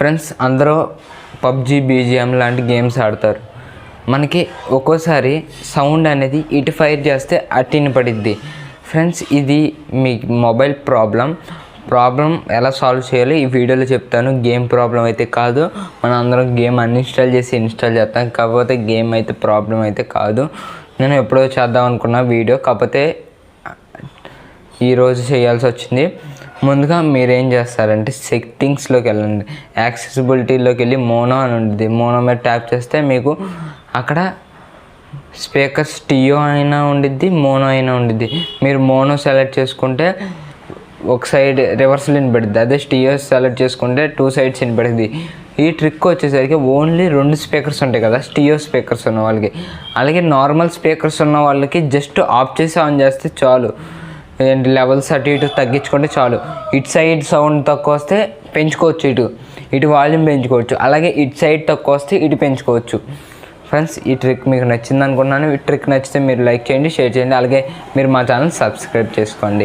Friends అందరూ PUBG BGM లాంటి games ఆడతారు. మనకి ఒక్కోసారి సౌండ్ అనేది ఇటు ఫైర్ చేస్తే అటు వినపడిద్ది. ఫ్రెండ్స్ ఇది మీ మొబైల్ ప్రాబ్లం ఎలా సాల్వ్ చేయాలో ఈ వీడియోలో చెప్తాను. గేమ్ ప్రాబ్లం అయితే కాదు, మనం అందరం గేమ్ అన్ఇన్స్టాల్ చేసి ఇన్స్టాల్ చేస్తాం. కాకపోతే గేమ్ అయితే ప్రాబ్లం అయితే కాదు. నేను ఎప్పుడో చేద్దాం అనుకున్న వీడియో, కాకపోతే ఈరోజు చేయాల్సి వచ్చింది. ముందుగా మీరేం చేస్తారంటే సెట్టింగ్స్లోకి వెళ్ళండి. యాక్సెసిబిలిటీలోకి వెళ్ళి మోనో అని ఉంటుంది. మోనో మీద ట్యాప్ చేస్తే మీకు అక్కడ స్పీకర్స్ టియో అయినా ఉండిద్ది, మోనో అయినా ఉండిద్ది. మీరు మోనో సెలెక్ట్ చేసుకుంటే ఒక సైడ్ రివర్స్లో వినపడుద్ది, అదే స్టియో సెలెక్ట్ చేసుకుంటే 2 సైడ్స్ వినపడుద్ది. ఈ ట్రిక్ వచ్చేసరికి ఓన్లీ 2 స్పీకర్స్ ఉంటాయి కదా, స్టియో స్పీకర్స్ ఉన్న వాళ్ళకి. అలాగే నార్మల్ స్పీకర్స్ ఉన్న వాళ్ళకి జస్ట్ ఆఫ్ చేసి ఆన్ చేస్తే చాలు. లెవెల్స్ అటు ఇటు తగ్గించుకుంటే చాలు. ఇటు సైడ్ సౌండ్ తక్కువ వస్తే పెంచుకోవచ్చు, ఇటు వాల్యూమ్ పెంచుకోవచ్చు. అలాగే ఇటు సైడ్ తక్కువ వస్తే ఇటు పెంచుకోవచ్చు. ఫ్రెండ్స్ ఈ ట్రిక్ మీకు నచ్చింది అనుకున్నాను. ఈ ట్రిక్ నచ్చితే మీరు లైక్ చేయండి, షేర్ చేయండి. అలాగే మీరు మా ఛానల్ సబ్స్క్రైబ్ చేసుకోండి.